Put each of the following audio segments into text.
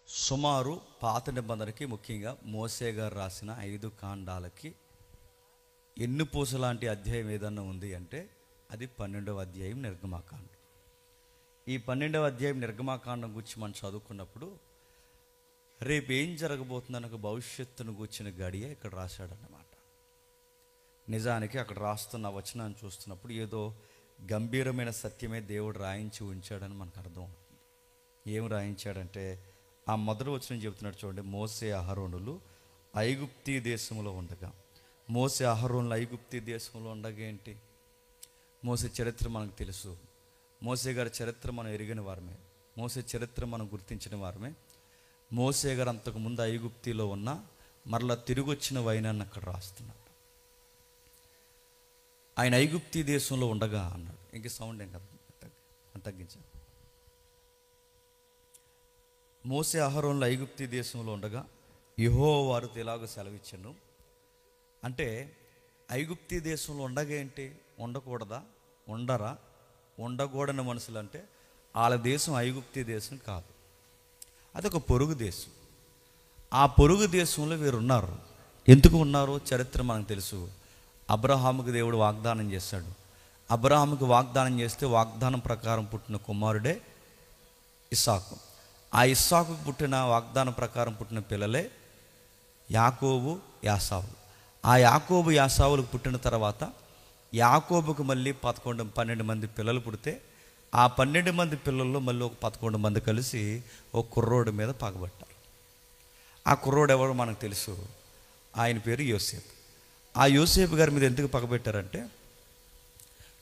సుమారు పాత నిబంధనకి, ముఖ్యంగా మోసే గారు రాసిన 5 కాండాలకి ఎన్నుపూస లాంటి అధ్యాయం ఏదన్నా ఉంది అంటే అది 12వ అధ్యాయం నిర్గమాకాండం. ఈ 12వ అధ్యాయం నిర్గమాకాండం గురించి మనం చదువుకున్నప్పుడు రేపు ఏం జరగబోతుందన్న భవిష్యత్తును కూర్చిన గడియ ఇక్కడ రాశాడన్నమాట. నిజానికి అక్కడ రాస్తున్న వచనాన్ని చూస్తున్నప్పుడు ఏదో గంభీరమైన సత్యమే దేవుడు రాయించి ఉంచాడని మనకు అర్థం అవుతుంది. ఏం రాయించాడంటే ఆ మొదటి వచనం చెబుతున్నాడు చూడండి. మోసే అహరోనులు ఐగుప్తీ దేశంలో ఉండగా. మోసే అహరోనులు ఐగుప్తీ దేశంలో ఉండగా ఏంటి? మోసే చరిత్ర మనకు తెలుసు. మోసే గారి చరిత్ర మనం ఎరిగిన వారమే. మోసే చరిత్ర మనం గుర్తించిన వారమే. మోసే గారు అంతకుముందు ఐగుప్తిలో ఉన్న మరలా తిరిగి వచ్చిన వైనాన్ని అక్కడ రాస్తున్నాడు. ఆయన ఐగుప్తీ దేశంలో ఉండగా అన్నాడు. ఇంక సౌండ్ ఏం కదా తగ్గించాను. మోసే అహరోనులు ఐగుప్తీ దేశంలో ఉండగా యెహోవా వారితో ఇలాగ సెలవిచ్చాను. అంటే ఐగుప్తీ దేశంలో ఉండగా ఏంటి? ఉండకూడదా? ఉండరా? ఉండకూడని మనుషులు అంటే వాళ్ళ దేశం ఐగుప్తీ దేశం కాదు, అదొక పొరుగు దేశం. ఆ పొరుగు దేశంలో వీరు ఉన్నారు. ఎందుకు ఉన్నారో చరిత్ర మనకు తెలుసు. అబ్రహాముకు దేవుడు వాగ్దానం చేశాడు. అబ్రహాముకు వాగ్దానం చేస్తే వాగ్దానం ప్రకారం పుట్టిన కుమారుడే ఇస్సాకు. ఆ ఇస్సాకుకు పుట్టిన వాగ్దానం ప్రకారం పుట్టిన పిల్లలే యాకోబు, యాసావు. ఆ యాకోబు యాసావులకు పుట్టిన తర్వాత యాకోబుకు మళ్ళీ 12 మంది పిల్లలు పుడితే ఆ 12 మంది పిల్లల్లో మళ్ళీ ఒక 11 మంది కలిసి ఒక కుర్రోడు మీద పగబట్టారు. ఆ కుర్రోడు ఎవరో మనకు తెలుసు. ఆయన పేరు యోసేపు. ఆ యోసేపు గారి మీద ఎందుకు పగబెట్టారంటే,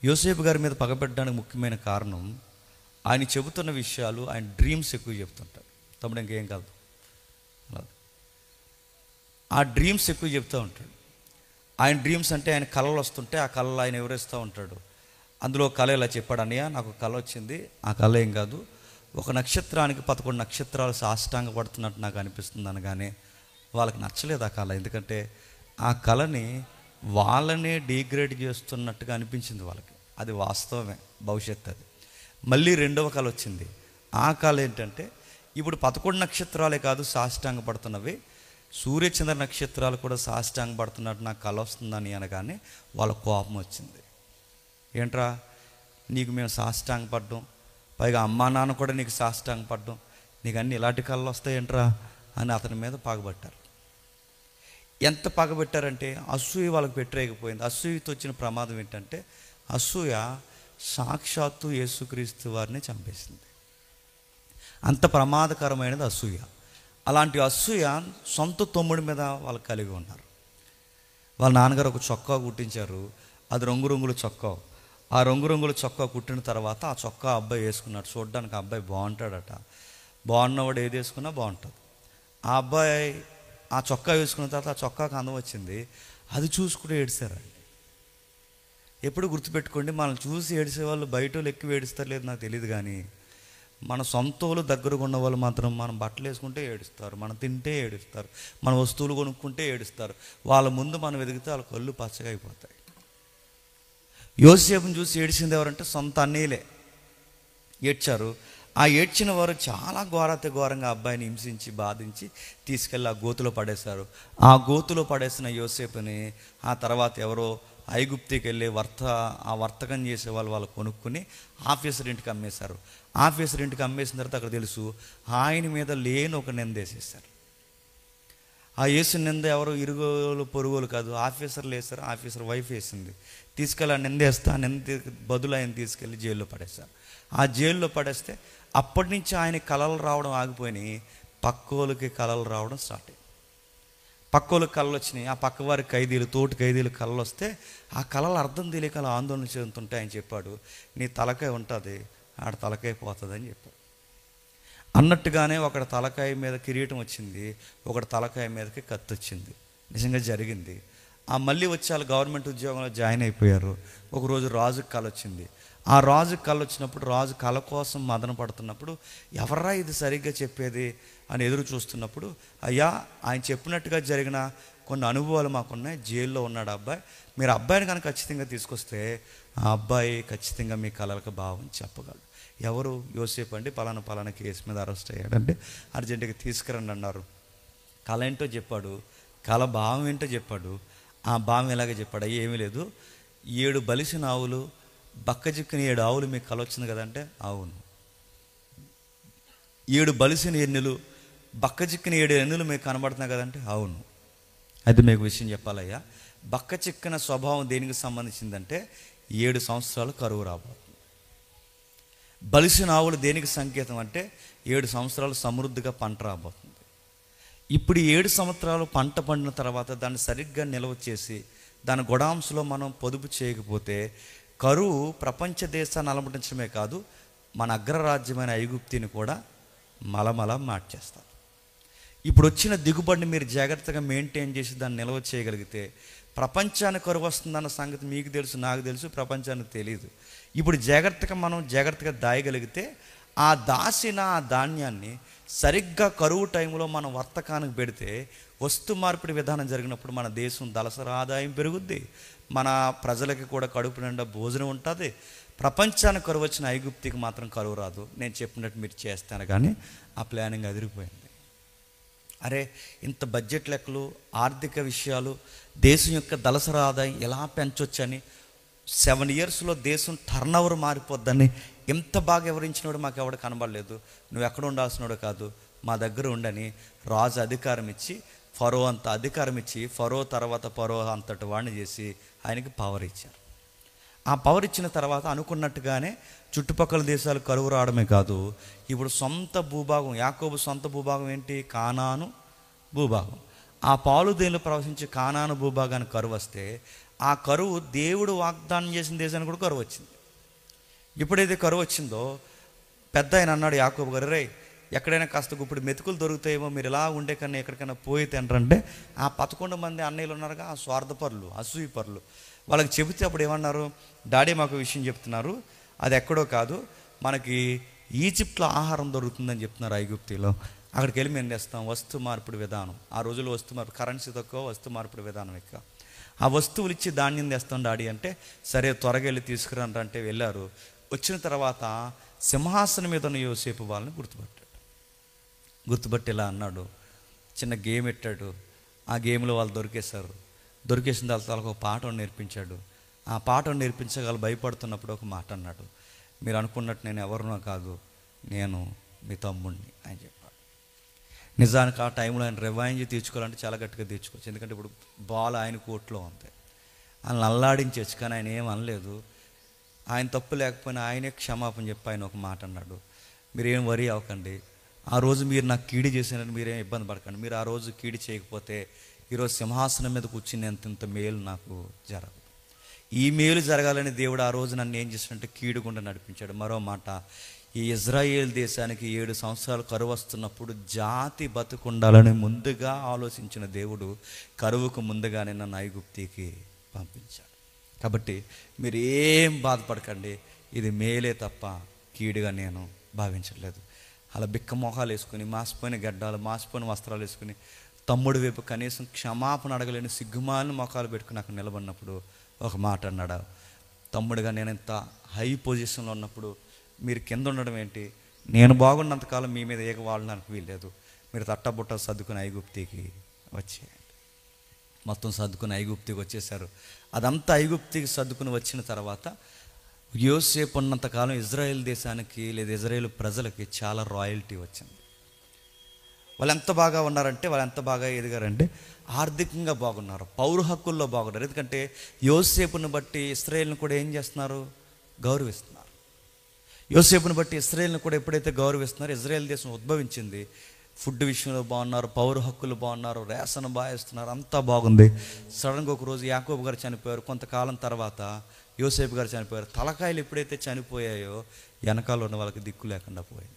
యోసేపు గారి మీద పగబెట్టడానికి ముఖ్యమైన కారణం ఆయన చెబుతున్న విషయాలు, ఆయన డ్రీమ్స్ ఎక్కువ చెప్తుంటాడు. తమ్ముడు ఇంకేం కాదు, ఆ డ్రీమ్స్ ఎక్కువ చెప్తూ ఉంటాడు. ఆయన డ్రీమ్స్ అంటే ఆయన కళలు వస్తుంటే ఆ కళలు ఆయన వివరిస్తూ ఉంటాడు. అందులో కళ ఇలా చెప్పాడు. అన్నయ్య నాకు కళ వచ్చింది. ఆ కళ ఏం కాదు, ఒక నక్షత్రానికి 11 నక్షత్రాలు సాష్టాంగ పడుతున్నట్టు నాకు అనిపిస్తుంది అనగానే వాళ్ళకి నచ్చలేదు ఆ కళ. ఎందుకంటే ఆ కళని వాళ్ళనే డీగ్రేడ్ చేస్తున్నట్టుగా అనిపించింది వాళ్ళకి. అది వాస్తవమే, భవిష్యత్తు అది. మళ్ళీ రెండవ కళ వచ్చింది. ఆ కళ ఏంటంటే ఇప్పుడు 11 నక్షత్రాలే కాదు సాష్టాంగ పడుతున్నవి, సూర్యచంద్ర నక్షత్రాలు కూడా సాష్టాంగ పడుతున్నట్టు నాకు కళ వస్తుందని అనగానే వాళ్ళ కోపం వచ్చింది. ఏంట్రా నీకు మేము సాష్టాంగ పడ్డం, పైగా అమ్మా నాన్న కూడా నీకు సాష్టాంగ పడ్డం, నీకు అన్నీ ఇలాంటి కళలు వస్తాయేంట్రా అని అతని మీద పగబట్టారు. ఎంత పగబెట్టారంటే అసూయ వాళ్ళకి పెట్టరేకపోయింది. అసూయతో వచ్చిన ప్రమాదం ఏంటంటే అసూయ సాక్షాత్తు యేసుక్రీస్తు వారిని చంపేసింది. అంత ప్రమాదకరమైనది అసూయ. అలాంటి అసూయ సొంత తమ్ముడి మీద వాళ్ళు కలిగి ఉన్నారు. వాళ్ళ నాన్నగారు ఒక చొక్కా కుట్టించారు. అది రంగురంగుల చొక్కా. ఆ రంగురంగుల చొక్కా కుట్టిన తర్వాత ఆ చొక్కా అబ్బాయి వేసుకున్నాడు. చూడడానికి ఆ అబ్బాయి బాగుంటాడట. బాగున్నవాడు ఏది వేసుకున్నా బాగుంటుంది. ఆ అబ్బాయి ఆ చొక్కా వేసుకున్న తర్వాత ఆ చొక్కాకు అందం వచ్చింది. అది చూసుకుంటూ ఏడిస్తారండి. ఎప్పుడు గుర్తుపెట్టుకోండి, మనల్ని చూసి ఏడిసే వాళ్ళు బయట వాళ్ళు ఎక్కువ ఏడుస్తారు లేదు నాకు తెలియదు, కానీ మన సొంత వాళ్ళు దగ్గరగా ఉన్న వాళ్ళు మాత్రం మనం బట్టలు వేసుకుంటే ఏడుస్తారు, మనం తింటే ఏడుస్తారు, మన వస్తువులు కొనుక్కుంటే ఏడుస్తారు. వాళ్ళ ముందు మనం ఎదిగితే వాళ్ళ కళ్ళు పచ్చగా అయిపోతాయి. యోసేపుని చూసి ఏడిసింది ఎవరంటే సొంత అన్నయ్యలే ఏడ్చారు. ఆ ఏడ్చిన వారు చాలా ఘోరాతి ఘోరంగా అబ్బాయిని హింసించి బాధించి తీసుకెళ్ళి ఆ గోతులో పడేశారు. ఆ గోతులో పడేసిన యోసేపుని ఆ తర్వాత ఎవరో ఐగుప్తికి వెళ్ళి ఆ వర్తకం చేసే వాళ్ళు కొనుక్కుని ఆఫీసర్ ఇంటికి అమ్మేశారు. ఆఫీసర్ ఇంటికి అమ్మేసిన తర్వాత అక్కడ తెలుసు ఆయన మీద లేని ఒక నిందేసేసారు. ఆ వేసిన నింద ఎవరు ఇరుగులు పొరుగులు కాదు, ఆఫీసర్లు వేశారు. ఆఫీసర్ వైఫ్ వేసింది. తీసుకెళ్ళి ఆ నిందేస్తే ఆ నింద బదులు ఆయన తీసుకెళ్ళి జైల్లో పడేశారు. ఆ జైల్లో పడేస్తే అప్పటి నుంచి ఆయన కళలు రావడం ఆగిపోయినాయి, పక్కోళ్ళకి కళలు రావడం స్టార్ట్ అయ్యి. పక్కోళ్ళకి కళలు వచ్చినాయి. ఆ పక్కవారి ఖైదీలు, తోటి ఖైదీలు కళలు వస్తే ఆ కళలు అర్థం తెలియక అలా ఆందోళన చెందుతుంటే ఆయన చెప్పాడు, నీ తలకాయ ఉంటుంది, ఆడ తలకాయ పోతుంది అని చెప్పాడు. అన్నట్టుగానే ఒకటి తలకాయ మీద కిరీటం వచ్చింది, ఒకటి తలకాయ మీదకి కత్తి వచ్చింది. నిజంగా జరిగింది. ఆ మళ్ళీ వచ్చి వాళ్ళు గవర్నమెంట్ ఉద్యోగంలో జాయిన్ అయిపోయారు. ఒకరోజు రాజుకి కళ వచ్చింది. ఆ రాజు కళ వచ్చినప్పుడు రాజు కళ కోసం మదన పడుతున్నప్పుడు ఎవర్రా ఇది సరిగ్గా చెప్పేది అని ఎదురు చూస్తున్నప్పుడు, అయ్యా ఆయన చెప్పినట్టుగా జరిగిన కొన్ని అనుభవాలు మాకున్నాయి, జైల్లో ఉన్నాడు అబ్బాయి, మీరు అబ్బాయిని కనుక ఖచ్చితంగా తీసుకొస్తే ఆ అబ్బాయి ఖచ్చితంగా మీ కళలకు భావం చెప్పగలడు. ఎవరు? యోసేపు అండి, పలానా పలానా కేసు మీద అరెస్ట్ అయ్యాడంటే అర్జెంటుగా తీసుకురండి అన్నారు. కళ ఏంటో చెప్పాడు, కళ భావం ఏంటో చెప్పాడు. ఆ భావం ఎలాగ చెప్పాడు? ఏమీ లేదు, 7 బలిసిన ఆవులు, బక్కజిక్కిన 7 ఆవులు మీకు కళ వచ్చింది కదంటే అవును. 7 బలిసిన ఎన్నులు, బక్కజిక్కిన 7 ఎన్నులు మీకు కనబడుతున్నాయి కదంటే అవును. అయితే మీకు విషయం చెప్పాలయ్యా, బక్క చిక్కిన స్వభావం దేనికి సంబంధించిందంటే 7 సంవత్సరాలు కరువు రాబోతుంది. బలిసిన ఆవులు దేనికి సంకేతం అంటే 7 సంవత్సరాలు సమృద్ధిగా పంట రాబోతుంది. ఇప్పుడు 7 సంవత్సరాలు పంట పండిన తర్వాత దాన్ని సరిగ్గా నిల్వ చేసి దాని గొడాంశలో మనం పొదుపు చేయకపోతే కరువు ప్రపంచ దేశాన్ని అలమటించడమే కాదు, మన అగ్రరాజ్యమైన ఐగుప్తిని కూడా మలమల మార్చేస్తారు. ఇప్పుడు వచ్చిన దిగుబడిని మీరు జాగ్రత్తగా మెయింటైన్ చేసి దాన్ని నిల్వ చేయగలిగితే ప్రపంచానికి కరువు వస్తుందన్న సంగతి మీకు తెలుసు, నాకు తెలుసు, ప్రపంచానికి తెలియదు. ఇప్పుడు జాగ్రత్తగా దాయగలిగితే ఆ దాసిన ఆ ధాన్యాన్ని సరిగ్గా కరువు టైంలో మనం వర్తకానికి పెడితే వస్తు మార్పిడి విధానం జరిగినప్పుడు మన దేశం దళసరి ఆదాయం పెరుగుద్ది, మన ప్రజలకి కూడా కడుపు నిండా భోజనం ఉంటుంది. ప్రపంచానికి కరువు వచ్చిన ఐగుప్తికి మాత్రం కరువు రాదు. నేను చెప్పినట్టు మీరు చేస్తాను, కానీ ఆ ప్లానింగ్ అదిరిపోయింది. అరే, ఇంత బడ్జెట్ లెక్కలు, ఆర్థిక విషయాలు, దేశం యొక్క దళసరి ఆదాయం ఎలా పెంచొచ్చని, 7 ఇయర్స్లో దేశం టర్నోవర్ మారిపోద్దని ఎంత బాగా వివరించినోడు మాకు ఎవడు కనబడలేదు. నువ్వు ఎక్కడ ఉండాల్సినోడు కాదు, మా దగ్గర ఉండని రాజు అధికారం ఇచ్చి, ఫరో అంత అధికారం ఇచ్చి, ఫరో తర్వాత ఫరో అంతటి వాడిని చేసి ఆయనకి పవర్ ఇచ్చారు. ఆ పవర్ ఇచ్చిన తర్వాత అనుకున్నట్టుగానే చుట్టుపక్కల దేశాలు కరువు రావడమే కాదు, ఇప్పుడు సొంత భూభాగం, యాకోబు సొంత భూభాగం ఏంటి? కానాను భూభాగం. ఆ పాలుదేళ్ళు ప్రవహించి కానాను భూభాగానికి కరువు వస్తే ఆ కరువు దేవుడు వాగ్దానం చేసిన దేశానికి కూడా కరువు వచ్చింది. ఎప్పుడైతే కరువు వచ్చిందో పెద్ద ఆయన అన్నాడు యాకోబు గారు, రే ఎక్కడైనా కాస్త ఇప్పుడు మెతుకులు దొరుకుతాయేమో, మీరు ఇలా ఉండే కన్నా ఎక్కడికైనా పోయి తినరంటే ఆ 11 మంది అన్నయ్యలు ఉన్నారుగా, ఆ స్వార్థపరులు, అసూయపరులు, వాళ్ళకి చెబితే అప్పుడు ఏమన్నారు? డాడీ మాకు విషయం చెప్తున్నారు, అది ఎక్కడో కాదు, మనకి ఈజిప్ట్లో ఆహారం దొరుకుతుందని చెప్తున్నారు ఐగుప్తిలో. అక్కడికి వెళ్ళి మేము తెస్తాం. వస్తు మార్పిడి విధానం, ఆ రోజుల్లో వస్తు మార్పు, కరెన్సీ తక్కువ, వస్తు మార్పిడి విధానం ఎక్కువ. ఆ వస్తువులు ఇచ్చి ధాన్యం తెస్తాం డాడీ అంటే, సరే త్వరగా వెళ్ళి తీసుకురంటే వెళ్ళారు. వచ్చిన తర్వాత సింహాసనం మీద ఉన్న యోసేపు వాళ్ళని గుర్తుపట్టి ఇలా అన్నాడు, చిన్న గేమ్ పెట్టాడు. ఆ గేమ్లో వాళ్ళు దొరికేసిన తర్వాత వాళ్ళకి ఒక పాఠం నేర్పించాడు. ఆ పాఠం నేర్పించగల భయపడుతున్నప్పుడు ఒక మాట అన్నాడు, మీరు అనుకున్నట్టు నేను ఎవరినో కాదు, నేను మీ తమ్ముడిని అని చెప్పాడు. నిజానికి ఆ టైంలో ఆయన రివైంజ్ తీర్చుకోవాలంటే చాలా గట్టిగా తీర్చుకోవచ్చు, ఎందుకంటే ఇప్పుడు బాల్ ఆయన కోర్టులో ఉంది. ఆయన అల్లాడించవచ్చు, కానీ ఆయన ఏం అనలేదు. ఆయన తప్పు లేకపోయినా ఆయనే క్షమాపణ చెప్పి ఆయన ఒక మాట అన్నాడు, మీరేం వరీ అవ్వకండి, ఆ రోజు మీరు నాకు కీడి చేసినట్టు మీరేం ఇబ్బంది పడకండి, మీరు ఆ రోజు కీడి చేయకపోతే ఈరోజు సింహాసనం మీద కూర్చుని ఇంత మేలు నాకు జరగదు. ఈ మేలు జరగాలని దేవుడు ఆ రోజు నన్ను ఏం చేసినట్టు కీడు గుండా నడిపించాడు. మరో మాట, ఈ ఇజ్రాయేల్ దేశానికి 7 సంవత్సరాలు కరువు వస్తున్నప్పుడు జాతి బతుకుండాలని ముందుగా ఆలోచించిన దేవుడు కరువుకు ముందుగానే నన్ను ఐగుప్తికి పంపించాడు. కాబట్టి మీరు ఏం బాధపడకండి, ఇది మేలే తప్ప కీడుగా నేను భావించట్లేదు. అలా బిక్క మొహాలు వేసుకుని, మాసిపోయిన గడ్డాలు, మాసిపోయిన వస్త్రాలు వేసుకుని, తమ్ముడి వైపు కనీసం క్షమాపణ అడగలేని సిగ్గుమాలిన మొఖాలు పెట్టుకుని అక్కడ నిలబడినప్పుడు ఒక మాట అన్నాడు, తమ్ముడిగా నేను ఇంత హై పొజిషన్లో ఉన్నప్పుడు మీరు కింద ఉండడం ఏంటి? నేను బాగున్నంతకాలం మీ మీద వాళ్ళడానికి వీల్లేదు, మీరు తట్టబుట్ట సర్దుకుని ఐగుప్తికి వచ్చేయండి. మొత్తం సర్దుకుని ఐగుప్తికి వచ్చేసారు. అదంతా ఐగుప్తికి సర్దుకుని వచ్చిన తర్వాత యోసేపు ఉన్నంతకాలం ఇజ్రాయెల్ దేశానికి లేదా ఇజ్రాయేల్ ప్రజలకి చాలా రాయల్టీ వచ్చింది. వాళ్ళు ఎంత బాగా ఉన్నారంటే, వాళ్ళు ఎంత బాగా ఎదిగారంటే ఆర్థికంగా బాగున్నారు, పౌర హక్కుల్లో బాగున్నారు. ఎందుకంటే యోసేపుని బట్టి ఇశ్రాయేల్ని కూడా ఏం చేస్తున్నారు? గౌరవిస్తున్నారు. యోసేపుని బట్టి ఇశ్రాయేల్ని కూడా ఎప్పుడైతే గౌరవిస్తున్నారో ఇజ్రాయేల్ దేశం ఉద్భవించింది. ఫుడ్ విషయంలో బాగున్నారు, పౌర హక్కులు బాగున్నారు, రేషన్ బాగా ఇస్తున్నారు, అంతా బాగుంది. సడన్గా ఒకరోజు యాకోబు గారు చనిపోయారు. కొంతకాలం తర్వాత యోసేపు గారు చనిపోయారు. తలకాయలు ఎప్పుడైతే చనిపోయాయో వెనకాల ఉన్న వాళ్ళకి దిక్కు లేకుండా పోయింది.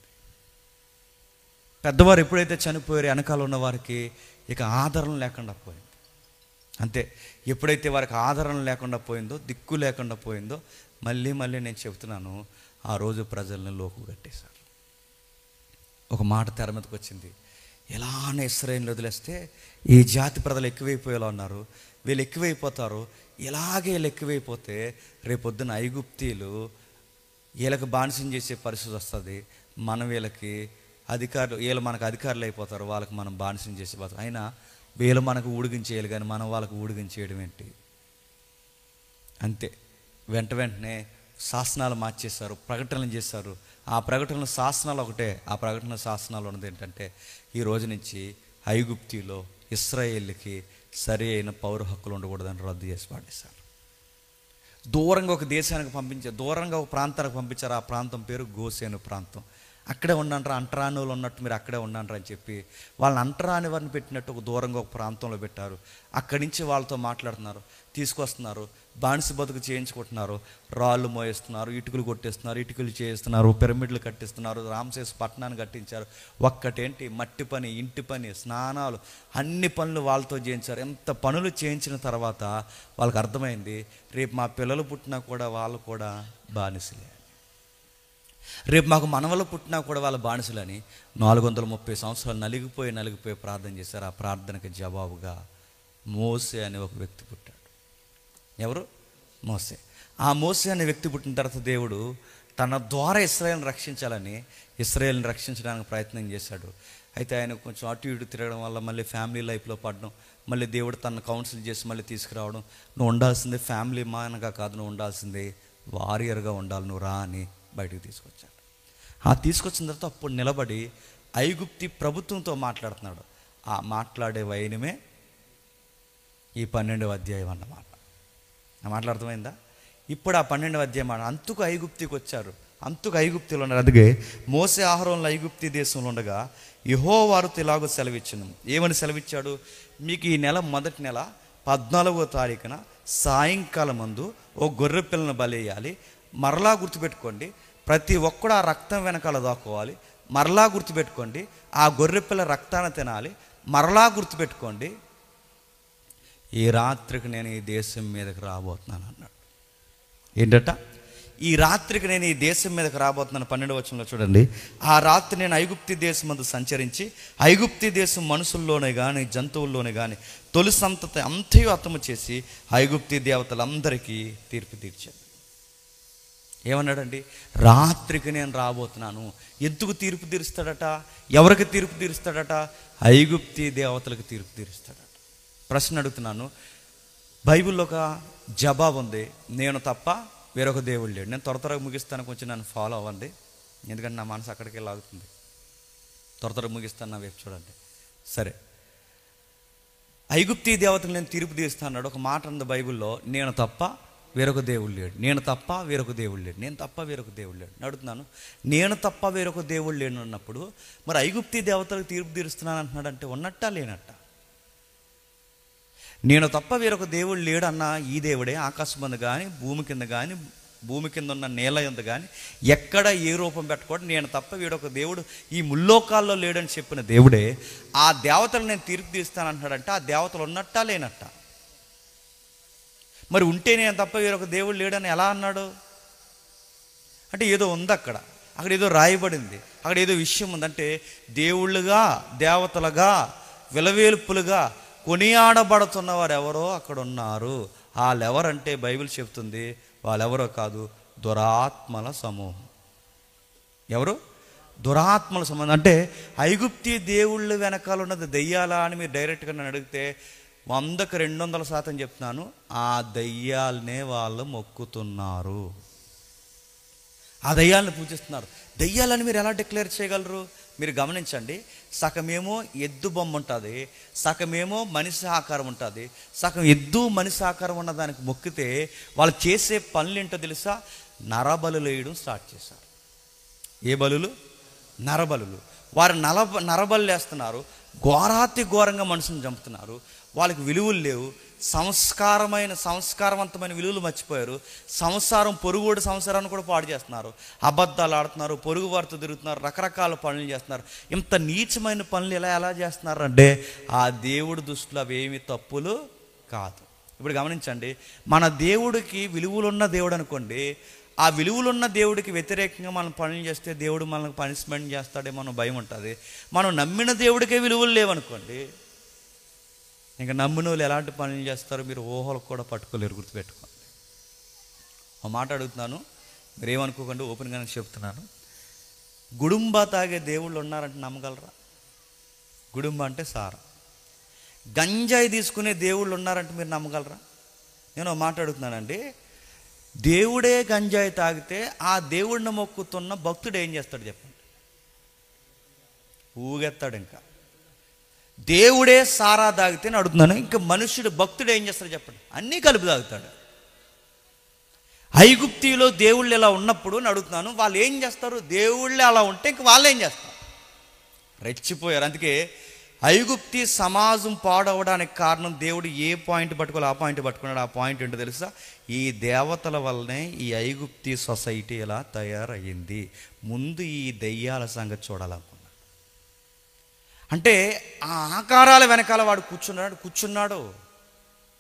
పెద్దవారు ఎప్పుడైతే చనిపోయారో వెనకాల ఉన్న వారికి ఇక ఆదరణ లేకుండా పోయింది. అంతే, ఎప్పుడైతే వారికి ఆదరణ లేకుండా పోయిందో, దిక్కు లేకుండా పోయిందో, మళ్ళీ నేను చెబుతున్నాను, ఆ రోజు ప్రజల్ని లోకు కట్టేశారు. ఒక మాట తెర మీదకి వచ్చింది, ఎలానే ఇశ్రాయేలుని వదిలేస్తే ఈ జాతి ప్రజలు ఎక్కువైపోయేలా ఉన్నారు, వీళ్ళు ఎక్కువైపోతారు, ఇలాగే వీళ్ళు ఎక్కువైపోతే రేపొద్దున ఐగుప్తీలు వీళ్ళకి బానిసం చేసే పరిస్థితి వస్తుంది. మనం వీళ్ళకి వీళ్ళు మనకు అధికారులు అయిపోతారు, వాళ్ళకి మనం బానిసం చేసే పరిస్థితి. అయినా వీళ్ళు మనకు ఊడిగించేయాలి కానీ మనం వాళ్ళకు ఊడిగించేయడం ఏంటి? అంతే. వెంటనే శాసనాలు మార్చేశారు, ప్రకటనలు చేశారు. ఆ ప్రకటన శాసనాలు ఒకటే. ఆ ప్రకటన శాసనాలు ఉన్నది ఏంటంటే, ఈ రోజు నుంచి ఐగుప్తిలో ఇశ్రాయేలుకి సరి అయిన పౌర హక్కులు ఉండకూడదని రద్దు చేసి పాడేశారు. దూరంగా ఒక దేశానికి పంపించారు, దూరంగా ఒక ప్రాంతానికి పంపించారు. ఆ ప్రాంతం పేరు గోసేను ప్రాంతం. అక్కడే ఉండంటారా, అంటరాని వాళ్ళు ఉన్నట్టు మీరు అక్కడే ఉండంటారా అని చెప్పి వాళ్ళని అంటరాని వారిని పెట్టినట్టు ఒక దూరంగా ఒక ప్రాంతంలో పెట్టారు. అక్కడి నుంచి వాళ్ళతో మాట్లాడుతున్నారు, తీసుకొస్తున్నారు, బానిస బతుకు చేయించుకుంటున్నారు, రాళ్ళు మోయిస్తున్నారు, ఇటుకలు కొట్టేస్తున్నారు, ఇటుకలు చేయిస్తున్నారు, పిరమిడ్లు కట్టిస్తున్నారు, రామసేస్ పట్టణాన్ని కట్టించారు. ఒక్కటేంటి, మట్టి పని, ఇంటి పని, స్నానాలు, అన్ని పనులు వాళ్ళతో చేయించారు. ఎంత పనులు చేయించిన తర్వాత వాళ్ళకి అర్థమైంది, రేపు మా పిల్లలు పుట్టినా కూడా వాళ్ళు కూడా బానిసలే, రేపు మాకు మనవలు పుట్టినా కూడా వాళ్ళ బానిసలని 430 సంవత్సరాలు నలిగిపోయి ప్రార్థన చేశారు. ఆ ప్రార్థనకి జవాబుగా మోసే అనే ఒక వ్యక్తి పుట్టాడు. ఎవరు? మోసే. ఆ మోసే అనే వ్యక్తి పుట్టిన తర్వాత దేవుడు తన ద్వారా ఇశ్రాయేలుని రక్షించాలని ఇశ్రాయేలుని రక్షించడానికి ప్రయత్నం చేశాడు. అయితే ఆయన కొంచెం అటు ఇటు తిరగడం వల్ల మళ్ళీ ఫ్యామిలీ లైఫ్లో పడడం, మళ్ళీ దేవుడు తన కౌన్సిల్ చేసి మళ్ళీ తీసుకురావడం, నువ్వు ఉండాల్సిందే ఫ్యామిలీ మానగా కాదు, నువ్వు ఉండాల్సిందే వారియర్గా ఉండాలి, నువ్వు రా అని బయటకు తీసుకొచ్చాడు. తీసుకొచ్చిన తర్వాత అప్పుడు నిలబడి ఐగుప్తి ప్రభుత్వంతో మాట్లాడుతున్నాడు. ఆ మాట్లాడే వైనమే ఈ 12వ అధ్యాయం అన్నమాట. నా మాట్లాడుతమైందా? ఇప్పుడు ఆ 12వ అధ్యాయం అంతుకు ఐగుప్తికి వచ్చారు, అంతుకు ఐగుప్తిలో ఉన్నారు. అందుకే మోసే ఆహారంలో ఐగుప్తి దేశంలో ఉండగా యెహోవారు ఇలాగో సెలవిచ్చాను. ఏమని సెలవిచ్చాడు? మీకు ఈ నెల మొదటి నెల 14వ తారీఖున సాయంకాలం ముందు ఓ గొర్రె పిల్లను బలేయాలి. మరలా గుర్తుపెట్టుకోండి, ప్రతి ఒక్కడు ఆ రక్తం వెనకాల దాక్కోవాలి. మరలా గుర్తుపెట్టుకోండి, ఆ గొర్రెపిల్ల రక్తాన్ని తినాలి. మరలా గుర్తుపెట్టుకోండి, ఈ రాత్రికి నేను ఈ దేశం మీదకి రాబోతున్నాను అన్నాడు. ఏంటట? ఈ రాత్రికి నేను ఈ దేశం మీదకి రాబోతున్నాను. 12వ వచనంలో చూడండి, ఆ రాత్రి నేను ఐగుప్తి దేశం మందు సంచరించి ఐగుప్తి దేశం మనుషుల్లోనే కానీ జంతువుల్లోనే కానీ తొలి సంతతి అంతయు హతము చేసి ఐగుప్తి దేవతలందరికీ తీర్పు తీర్చాను. ఏమన్నాడండి? రాత్రికి నేను రాబోతున్నాను. ఎందుకు తీర్పు తీరుస్తాడట? ఎవరికి తీర్పు తీరుస్తాడట? ఐగుప్తి దేవతలకు తీర్పు తీరుస్తాడట. ప్రశ్న అడుగుతున్నాను, బైబిల్లో ఒక జవాబు ఉంది, నేను తప్ప వేరొక దేవుడు లేడు. నేను త్వరగా ముగిస్తాను, కొంచెం నన్ను ఫాలో అవ్వండి, ఎందుకంటే నా మనసు అక్కడికి లాగుతుంది. త్వరగా ముగిస్తాను, నా వైపు చూడండి. సరే, ఐగుప్తి దేవతలు నేను తీర్పు తీరుస్తాను. ఒక మాట ఉంది బైబిల్లో, నేను తప్ప వేరొక దేవుడు లేడు, నేను తప్ప వేరొక దేవుడు లేడు, నేను తప్ప వేరొక దేవుడు లేడు. అడుగుతున్నాను, నేను తప్ప వేరొక దేవుడు లేడు అన్నప్పుడు మరి ఐగుప్తి దేవతలకు తీర్పు తీరుస్తున్నాను అంటున్నాడు అంటే ఉన్నట్టా లేనట్టా? నేను తప్ప వేరొక దేవుడు లేడు అన్న ఈ దేవుడే ఆకాశం కింద కానీ భూమి కింద కానీ భూమి కింద ఉన్న నేల కింద కానీ ఎక్కడ ఏ రూపం పెట్టుకోవడం, నేను తప్ప వీడొక దేవుడు ఈ ముల్లోకాల్లో లేడని చెప్పిన దేవుడే ఆ దేవతలు నేను తీర్పు తీస్తాను అంటున్నాడంటే ఆ దేవతలు ఉన్నట్టా లేనట్టా? మరి ఉంటే నేను తప్ప వేరొక దేవుడు లేడని ఎలా అన్నాడు? అంటే ఏదో ఉంది అక్కడ ఏదో రాయబడింది, అక్కడ ఏదో విషయం ఉందంటే దేవుళ్ళుగా దేవతలుగా విలవేల్పులుగా కొనియాడబడుతున్న వారు ఎవరో అక్కడ ఉన్నారు. వాళ్ళెవరంటే బైబిల్ చెప్తుంది, వాళ్ళెవరో కాదు, దురాత్మల సమూహం. ఎవరు? దురాత్మల సమూహం. అంటే ఐగుప్తి దేవుళ్ళు వెనకాల ఉన్నది దెయ్యాలా అని మీరు డైరెక్ట్గా నన్ను అడిగితే 100కి 200% చెప్తున్నాను, ఆ దెయ్యాలనే వాళ్ళు మొక్కుతున్నారు, ఆ దెయ్యాలను పూజిస్తున్నారు. దెయ్యాలని మీరు ఎలా డిక్లేర్ చేయగలరు? మీరు గమనించండి, సగమేమో ఎద్దు బొమ్మ ఉంటుంది, సగమేమో మనిషి ఆకారం ఉంటుంది. సగం ఎద్దు మనిషి ఆకారం ఉన్న దానికి మొక్కితే వాళ్ళు చేసే పనులు ఏంటో తెలుసా? నరబలులు వేయడం స్టార్ట్ చేశారు. ఏ బలులు? నరబలులు. వారు నరబలు వేస్తున్నారు, ఘోరాతి ఘోరంగా మనుషులను చంపుతున్నారు. వాళ్ళకి విలువలు లేవు, సంస్కారవంతమైన విలువలు మర్చిపోయారు. పొరుగుడు సంసారాన్ని కూడా పాడు చేస్తున్నారు, అబద్ధాలు ఆడుతున్నారు, పొరుగు వారితో తిరుగుతున్నారు, రకరకాల పనులు చేస్తున్నారు. ఇంత నీచమైన పనులు ఎలా చేస్తున్నారు అంటే ఆ దేవుడి దృష్టిలో అవేమి తప్పులు కాదు. ఇప్పుడు గమనించండి, మన దేవుడికి విలువలున్న దేవుడు అనుకోండి, ఆ విలువలున్న దేవుడికి వ్యతిరేకంగా మనం పనులు చేస్తే దేవుడు మనకు పనిష్మెంట్ చేస్తాడేమో భయం ఉంటుంది. మనం నమ్మిన దేవుడికే విలువలు లేవనుకోండి, ఇంకా నమ్మిన వాళ్ళు ఎలాంటి పనులు చేస్తారో మీరు ఊహలకు కూడా పట్టుకోలేరు. గుర్తుపెట్టుకోండి. ఒక మాట అడుగుతున్నాను, మీరు ఏమనుకోకండి, ఓపెన్గానే చెప్తున్నాను. గుడుంబా తాగే దేవుళ్ళు ఉన్నారంటే నమ్మగలరా? గుడుంబా అంటే సారా. గంజాయి తీసుకునే దేవుళ్ళు ఉన్నారంటే మీరు నమ్మగలరా? నేను మాట్లాడుతున్నానండి. దేవుడే గంజాయి తాగితే ఆ దేవుడిని మొక్కుతున్న భక్తుడు ఏం చేస్తాడు చెప్పండి? ఊగెత్తాడు. ఇంకా దేవుడే సారా తాగితే నేను అడుగుతున్నాను, ఇంకా మనుష్యుడు భక్తుడు ఏం చేస్తాడు చెప్పండి? అన్నీ కలిపి తాగుతాడు. ఐగుప్తిలో దేవుళ్ళు ఇలా ఉన్నప్పుడు నేను అడుగుతున్నాను, వాళ్ళు ఏం చేస్తారు? దేవుళ్ళే అలా ఉంటే ఇంక వాళ్ళు ఏం చేస్తారు? రెచ్చిపోయారు. అందుకే ఐగుప్తి సమాజం పాడవడానికి కారణం దేవుడు ఏ పాయింట్ పట్టుకోవాలి ఆ పాయింట్ పట్టుకున్నాడు. ఆ పాయింట్ ఏంటో తెలుసా? ఈ దేవతల వల్లనే ఈ ఐగుప్తి సొసైటీ ఇలా తయారయ్యింది. ముందు ఈ దెయ్యాల సంగతి చూడాలనుకున్నాడు. అంటే ఆ ఆకారాల వెనకాల వాడు కూర్చున్నాడు.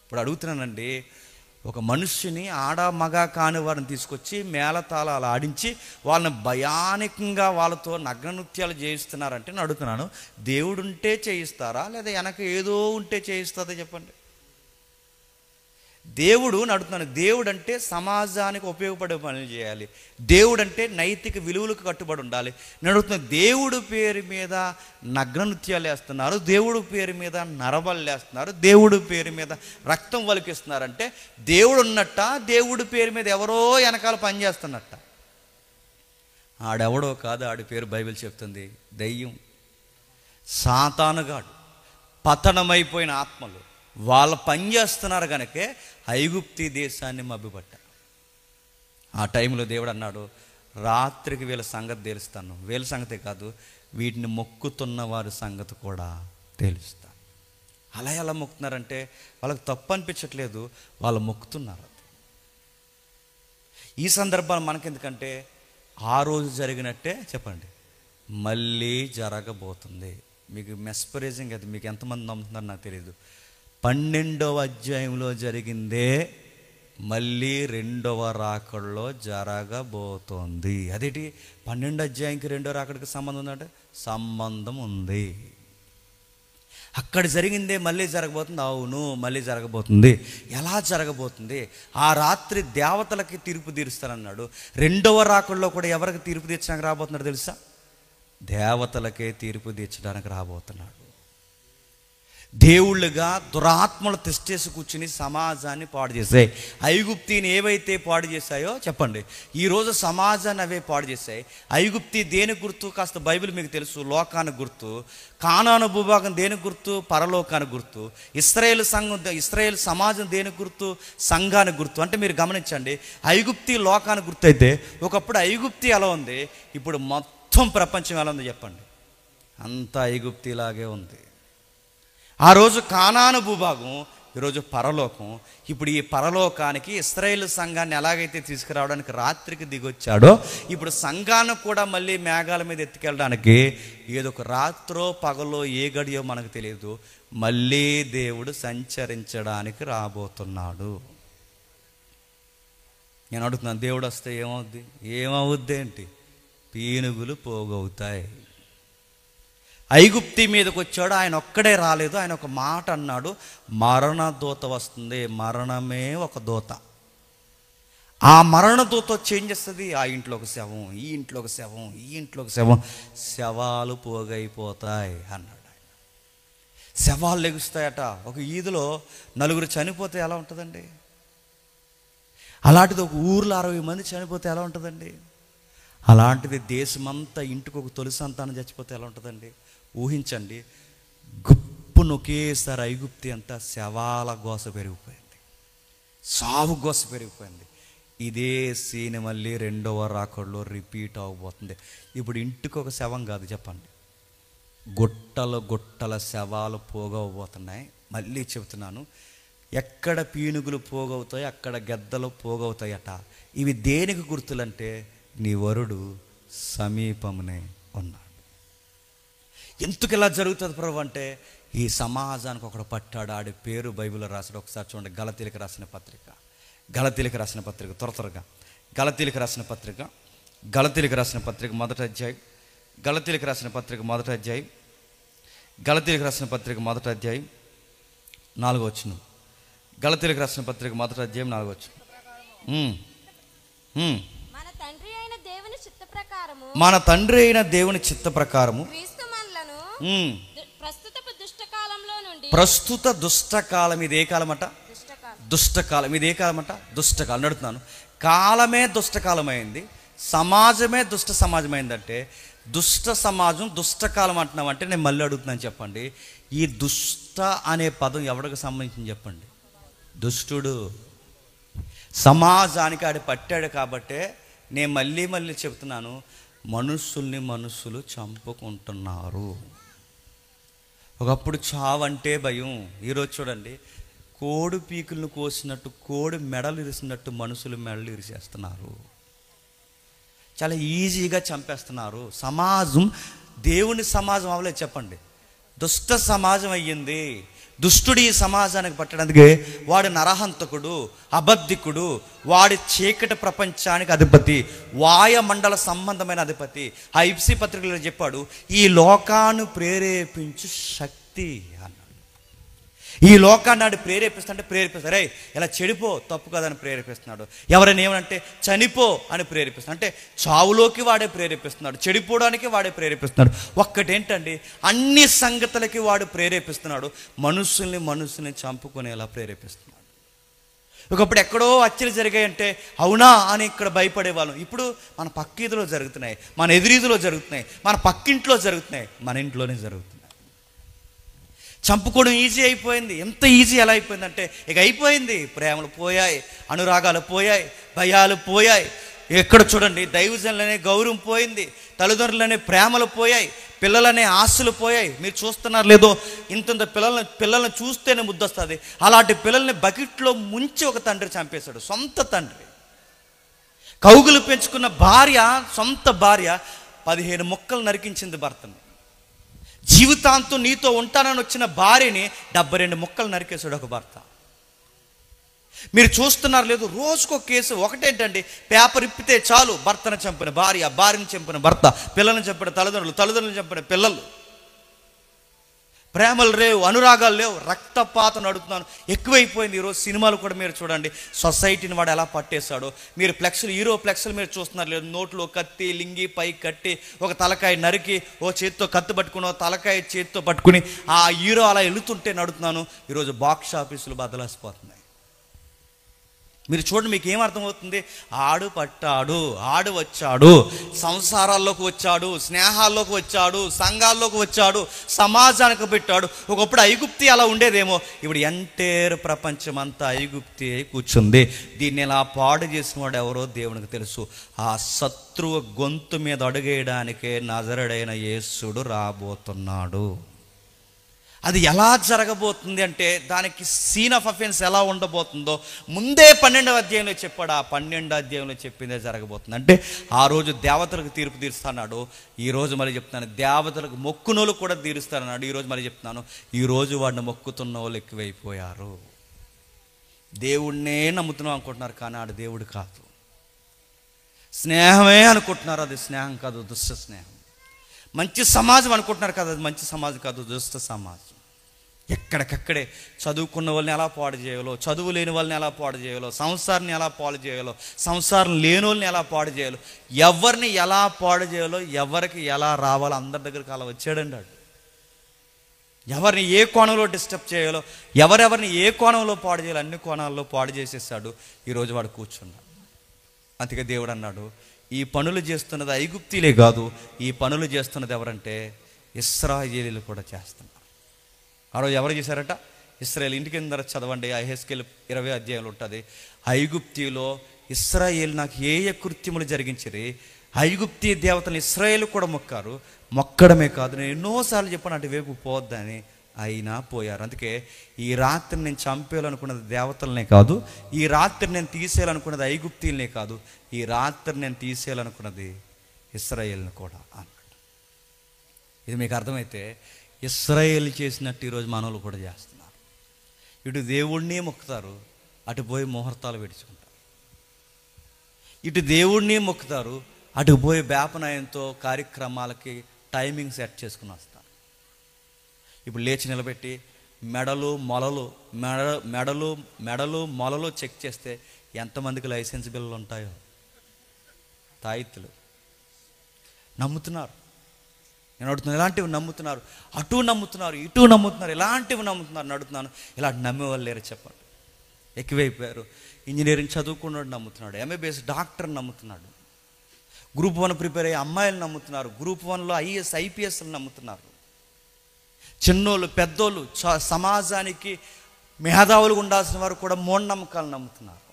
ఇప్పుడు అడుగుతున్నానండి, ఒక మనుష్యుని ఆడ మగ కాని వారిని తీసుకొచ్చి మేళతాళాలు ఆడించి వాళ్ళని భయానకంగా వాళ్ళతో నగ్ననృత్యాలు చేయిస్తున్నారంటే నేను అడుగుతున్నాను, దేవుడుంటే చేయిస్తారా లేదా వెనక ఏదో ఉంటే చేయిస్తుందా చెప్పండి? దేవుడు అడుగుతున్నాను, దేవుడు అంటే సమాజానికి ఉపయోగపడే పనులు చేయాలి. దేవుడు అంటే నైతిక విలువలకు కట్టుబడి ఉండాలి. నేను అడుగుతున్నాను, దేవుడు పేరు మీద నగ్ననృత్యాలు వేస్తున్నారు, దేవుడు పేరు మీద నరబలు వేస్తున్నారు, దేవుడు పేరు మీద రక్తం వలికిస్తున్నారంటే దేవుడు ఉన్నట్ట, దేవుడి పేరు మీద ఎవరో వెనకాల పనిచేస్తున్నట్ట? ఆడెవడో కాదు, ఆడి పేరు బైబిల్ చెప్తుంది దెయ్యం, సాతానుగాడు, పతనమైపోయిన ఆత్మలు. వాళ్ళు పనిచేస్తున్నారు కనుకే ఐగుప్తి దేశాన్ని మభ్యపట్ట. ఆ టైంలో దేవుడు అన్నాడు, రాత్రికి వీళ్ళ సంగతి తెలుస్తాను. వీళ్ళ సంగతే కాదు, వీటిని మొక్కుతున్న వారి సంగతి కూడా తెలుస్తాను. అలా ఎలా మొక్కుతున్నారంటే వాళ్ళకి తప్పు అనిపించట్లేదు, వాళ్ళు మొక్కుతున్నారు. ఈ సందర్భాలు మనకెందుకంటే ఆ రోజు జరిగినట్టే చెప్పండి మళ్ళీ జరగబోతుంది. మీకు మెస్పరైజింగ్ అది, మీకు ఎంతమంది నమ్ముతున్నారు నాకు తెలియదు. 12వ అధ్యాయంలో జరిగిందే మళ్ళీ 2వ రాకడలో జరగబోతోంది. అదేంటి 12వ అధ్యాయంకి 2వ రాకడికి సంబంధం ఉందంటే సంబంధం ఉంది. అక్కడ జరిగిందే మళ్ళీ జరగబోతుంది. అవును, మళ్ళీ జరగబోతుంది. ఎలా జరగబోతుంది? ఆ రాత్రి దేవతలకి తీర్పు తీరుస్తానన్నాడు. 2వ రాకడలో కూడా ఎవరికి తీర్పు తీర్చడానికి రాబోతున్నాడు తెలుసా? దేవతలకే తీర్పు తీర్చడానికి రాబోతున్నాడు. దేవుళ్ళుగా దురాత్మలు తెస్టేసి కూర్చుని సమాజాన్ని పాడు చేశాయి. ఐగుప్తిని ఏవైతే పాడు చేశాయో చెప్పండి, ఈరోజు సమాజాన్ని అవే పాడు చేశాయి. ఐగుప్తి దేని గుర్తు? కాస్త బైబిల్ మీకు తెలుసు, లోకానికి గుర్తు. కానాను భూభాగం దేనికి గుర్తు? పరలోకానికి గుర్తు. ఇశ్రాయేల్ సమాజం దేనికి గుర్తు? సంఘానికి గుర్తు. అంటే మీరు గమనించండి, ఐగుప్తి లోకానికి గుర్తు అయితే ఒకప్పుడు ఐగుప్తి ఎలా ఉంది, ఇప్పుడు మొత్తం ప్రపంచం ఎలా ఉంది చెప్పండి? అంతా ఐగుప్తిలాగే ఉంది. ఆ రోజు కానాను భూభాగం, ఈరోజు పరలోకం. ఇప్పుడు ఈ పరలోకానికి ఇశ్రాయేలు సంఘాన్ని ఎలాగైతే తీసుకురావడానికి రాత్రికి దిగొచ్చాడో, ఇప్పుడు సంఘాన్ని కూడా మళ్ళీ మేఘాల మీద ఎత్తుకెళ్ళడానికి ఏదో ఒక రాత్రో పగలో ఏ గడియో మనకు తెలియదు, మళ్ళీ దేవుడు సంచరించడానికి రాబోతున్నాడు. నేను అడుగుతున్నాను, దేవుడు వస్తే ఏమవుద్ది ఏంటి? పీనుగులు పోగవుతాయి. ఐగుప్తి మీదకి వచ్చాడు, ఆయన ఒక్కడే రాలేదు. ఆయన ఒక మాట అన్నాడు, మరణ దూత వస్తుంది. మరణమే ఒక దూత. ఆ మరణ దూత వచ్చి ఏం చేస్తుంది? ఆ ఇంట్లో ఒక శవం, ఈ ఇంట్లో ఒక శవం, ఈ ఇంట్లో ఒక శవం, శవాలు పోగైపోతాయి అన్నాడు ఆయన. శవాలు లెగుస్తాయట. ఒక ఈదులో 4 చనిపోతే ఎలా ఉంటుందండి? అలాంటిది ఒక ఊర్లో 60 మంది చనిపోతే ఎలా ఉంటుందండి? అలాంటిది దేశమంతా ఇంటికి ఒక తొలి సంతానం చచ్చిపోతే ఎలా ఉంటుందండి? ఊహించండి. గుప్పును ఒకేసారి ఐగుప్తి అంతా శవాల గోస పెరిగిపోయింది, సావు గోస పెరిగిపోయింది. ఇదే సీన్ మళ్ళీ 2వ రాకడలో రిపీట్ అవ్వబోతుంది. ఇప్పుడు ఇంటికి ఒక శవం కాదు చెప్పండి, గుట్టల శవాలు పోగవబోతున్నాయి. మళ్ళీ చెబుతున్నాను, ఎక్కడ పీనుగులు పోగవుతాయి అక్కడ గెద్దలు పోగవుతాయట. ఇవి దేనికి గుర్తులంటే నీ వరుడు సమీపమునే ఉన్నాడు. ఎందుకు ఇలా జరుగుతుంది ప్రభు అంటే, ఈ సమాజానికి ఒకడు పట్టాడు, ఆడి పేరు బైబిల్లో రాశాడు. ఒకసారి చూడండి, గలతీలకు రాసిన పత్రిక త్వరగా గలతీలకు రాసిన పత్రిక మొదటి అధ్యాయం, గలతీలకు రాసిన పత్రిక మొదటి అధ్యాయం 4వ వచనం. గలతీలకు రాసిన పత్రిక మొదటి అధ్యాయం 4వ వచనం. మన తండ్రి అయిన దేవుని చిత్త ప్రకారము ప్రస్తుత దుష్టకాలం. ఇది ఏ కాలం అట? దుష్టకాలం. ఇది ఏ కాలం అట? దుష్టకాలం. నడుతున్నాను. కాలమే దుష్టకాలమైంది, సమాజమే దుష్ట సమాజమైందంటే దుష్ట సమాజం దుష్టకాలం అంటున్నాం అంటే నేను మళ్ళీ అడుగుతున్నాను, చెప్పండి, ఈ దుష్ట అనే పదం ఎవరికి సంబంధించింది చెప్పండి? దుష్టుడు. సమాజానికి ఆడి పట్టాడు కాబట్టే నేను మళ్ళీ మళ్ళీ చెప్తున్నాను, మనుషులు చంపుకుంటున్నారు. ఒకప్పుడు చావంటే భయం, ఈరోజు చూడండి కోడి పీకులను కోసినట్టు, కోడి మెడలు ఇరిసినట్టు మనుషులు మెడలు ఇరిసేస్తున్నారు. చాలా ఈజీగా చంపేస్తున్నారు. సమాజం దేవుని సమాజం అవ్వలేదు చెప్పండి, దుష్ట సమాజం అయ్యింది. దుష్టుడు ఈ సమాజానికి పట్టడానికి వాడు నరహంతకుడు, అబద్ధికుడు, వాడి చీకటి ప్రపంచానికి అధిపతి, వాయుమండల సంబంధమైన అధిపతి. ఆ ఇప్సి పత్రికలో చెప్పాడు, ఈ లోకాన్ని ప్రేరేపించు శక్తి అన్నాడు. ఈ లోకాన్ని నాడు ప్రేరేపిస్తాడు. రే ఇలా చెడిపో, తప్పు కదని ప్రేరేపిస్తున్నాడు. ఎవరైనా ఏమనంటే చనిపో అని ప్రేరేపిస్తున్నాడు. అంటే చావులోకి వాడే ప్రేరేపిస్తున్నాడు, చెడిపోవడానికి వాడే ప్రేరేపిస్తున్నాడు. ఒక్కటేంటండి, అన్ని సంగతులకి వాడు ప్రేరేపిస్తున్నాడు. మనుషుల్ని చంపుకునేలా ప్రేరేపిస్తున్నాడు. ఒకప్పుడు ఎక్కడో హత్యలు జరిగాయంటే అవునా అని ఇక్కడ భయపడేవాళ్ళం. ఇప్పుడు మన పక్కీదిలో జరుగుతున్నాయి, మన ఎదురీదిలో జరుగుతున్నాయి, మన పక్కింట్లో జరుగుతున్నాయి, మన ఇంట్లోనే జరుగుతున్నాయి. చంపుకోవడం ఈజీ అయిపోయింది. ఎంత ఈజీ ఎలా అయిపోయిందంటే ఇక అయిపోయింది. ప్రేమలు పోయాయి, అనురాగాలు పోయాయి, భయాలు పోయాయి. ఎక్కడ చూడండి దైవజనులనే గౌరవం పోయింది, తల్లిదండ్రులనే ప్రేమలు పోయాయి, పిల్లలనే ఆశలు పోయాయి. మీరు చూస్తున్నారు లేదో, ఇంత పిల్లల్ని చూస్తేనే ముద్దొస్తుంది. అలాంటి పిల్లల్ని బకెట్లో ముంచి ఒక తండ్రి చంపేశాడు. సొంత తండ్రి కౌగులు పెంచుకున్న భార్య, సొంత భార్య 15 ముక్కలు నరికించింది భర్తని. జీవితాంతం నీతో ఉంటానని వచ్చిన భార్యని 72 ముక్కలు నరికేశాడు ఒక భర్త. మీరు చూస్తున్నారు లేదు, రోజుకో కేసు. ఒకటేంటండి, పేపర్ ఇప్పితే చాలు భర్తను చంపిన భార్య, భార్యను చంపిన భర్త, పిల్లలను చంపిన తల్లిదండ్రులు, తల్లిదండ్రులను చంపిన పిల్లలు. ప్రేమలు లేవు, అనురాగాలు లేవు, రక్తపాతం నడుపుతున్నాను ఎక్కువైపోయింది. ఈరోజు సినిమాలు కూడా మీరు చూడండి, సొసైటీని వాడు ఎలా పట్టేశాడో. మీరు హీరో ఫ్లెక్స్లు మీరు చూస్తున్నారు లేదు, నోట్లో కత్తి, లింగి పై కట్టి, ఒక తలకాయ నరికి, ఓ చేతితో కత్తి పట్టుకుని, ఓ తలకాయ చేతితో పట్టుకుని ఆ హీరో అలా వెళుతుంటే నడుతున్నాను. ఈరోజు బాక్స్ ఆఫీసులు బదలాసిపోతున్నాయి. మీరు చూడండి, మీకు ఏమర్థమవుతుంది? ఆడు పట్టాడు, ఆడు వచ్చాడు, సంసారాల్లోకి వచ్చాడు, స్నేహాల్లోకి వచ్చాడు, సంఘాల్లోకి వచ్చాడు, సమాజానికి పెట్టాడు. ఒకప్పుడు ఐగుప్తి అలా ఉండేదేమో, ఇప్పుడు ఎంటైర్ ప్రపంచం అంతా ఐగుప్తి అయి కూర్చుంది. దీన్ని ఇలా పాడు చేసిన వాడు ఎవరో దేవునికి తెలుసు. ఆ శత్రువు గొంతు మీద అడుగేయడానికే నజరుడైన యేసుడు రాబోతున్నాడు. అది ఎలా జరగబోతుంది అంటే దానికి సీన్ ఆఫ్ అఫెన్స్ ఎలా ఉండబోతుందో ముందే 12వ అధ్యాయంలో చెప్పాడు. ఆ 12వ అధ్యాయంలో చెప్పిందే జరగబోతుంది. అంటే ఆ రోజు దేవతలకు తీర్పు తీరుస్తాడు. ఈరోజు మళ్ళీ చెప్తున్నాను, దేవతలకు మొక్కునోళ్ళు కూడా తీరుస్తానన్నాడు. ఈరోజు మళ్ళీ చెప్తున్నాను, ఈరోజు వాడిని మొక్కుతున్న వాళ్ళు ఎక్కువైపోయారు. దేవుణ్ణే నమ్ముతున్నాం అనుకుంటున్నారు, కానీ ఆడు దేవుడు కాదు. స్నేహమే అనుకుంటున్నారు, అది స్నేహం కాదు, దుష్ట స్నేహం. మంచి సమాజం అనుకుంటున్నారు కదా, అది మంచి సమాజం కాదు, దుష్ట సమాజం. ఎక్కడికక్కడే చదువుకున్న వాళ్ళని ఎలా పాడు చేయాలో, చదువు లేని వాళ్ళని ఎలా పాడు చేయాలో, సంసారాన్ని ఎలా పాడు చేయాలో, సంసారం లేని వాళ్ళని ఎలా పాడు చేయాలో, ఎవరిని ఎలా పాడు చేయాలో, ఎవరికి ఎలా రావాలో అందరి దగ్గరికి అలా వచ్చాడండి వాడు. ఎవరిని ఏ కోణంలో డిస్టర్బ్ చేయాలో, ఎవరెవరిని ఏ కోణంలో పాడు చేయాలో అన్ని కోణాల్లో పాడు చేసేసాడు. ఈరోజు వాడు కూర్చున్నాడు. అందుకే దేవుడు అన్నాడు, ఈ పనులు చేస్తున్నది ఐగుప్తీలే కాదు, ఈ పనులు చేస్తున్నది ఎవరంటే ఇశ్రాయేలీలు కూడా చేస్తున్నారు. ఆ రోజు ఎవరు చేశారట? ఇశ్రాయేల్. ఇంటికి కింద చదవండి, యెహెజ్కేలు 20వ అధ్యాయంలో ఉంటుంది. ఐగుప్తిలో ఇశ్రాయేల్ నాకు ఏ కృత్యములు జరిగించిరి, ఐగుప్తీ దేవతలు ఇశ్రాయేలు కూడా మొక్కారు. మొక్కడమే కాదు, నేను ఎన్నోసార్లు చెప్పాను అటువైపు పోద్దని, అయినా పోయారు. అందుకే ఈ రాత్రి నేను చంపేయాలనుకున్నది దేవతలనే కాదు, ఈ రాత్రి నేను తీసేయాలనుకున్నది ఐగుప్తీలనే కాదు, ఈ రాత్రి నేను తీసేయాలనుకున్నది ఇశ్రాయేల్ని కూడా అన్నాడు. ఇది మీకు అర్థమైతే ఇశ్రాయేల్ చేసినట్టు ఈరోజు మనోళ్ళు కూడా చేస్తున్నారు. ఇటు దేవుణ్ణి మొక్కుతారు, అటు పోయి ముహూర్తాలు పెట్టుకుంటారు. ఇటు దేవుణ్ణి మొక్కుతారు, అటు పోయి వేపనాయంతో కార్యక్రమాలకి టైమింగ్ సెట్ చేసుకుని వస్తారు. ఇప్పుడు లేచి నిలబెట్టి మెడలు మొలలు చెక్ చేస్తే ఎంతమందికి లైసెన్స్ బిల్లులు ఉంటాయో. తాయిత్తులు నమ్ముతున్నారు. నేను అడుగుతున్నాను, ఎలాంటివి నమ్ముతున్నారు? అటు నమ్ముతున్నారు, ఇటు నమ్ముతున్నారు, ఎలాంటివి నమ్ముతున్నారు అని అడుగుతున్నాను. ఇలాంటి నమ్మేవాళ్ళు లేరు చెప్పండి. ఎక్కువైపోయారు. ఇంజనీరింగ్ చదువుకున్నాడు నమ్ముతున్నాడు, ఎంబీబీఎస్ డాక్టర్ నమ్ముతున్నాడు, గ్రూప్ 1 ప్రిపేర్ అయ్యే అమ్మాయిలు నమ్ముతున్నారు, గ్రూప్ 1లో ఐఏఎస్ ఐపీఎస్లు నమ్ముతున్నారు. చిన్నోళ్ళు పెద్దోళ్ళు సమాజానికి మేధావులుగా ఉండాల్సిన వారు కూడా మూఢనమ్మకాలు నమ్ముతున్నారు.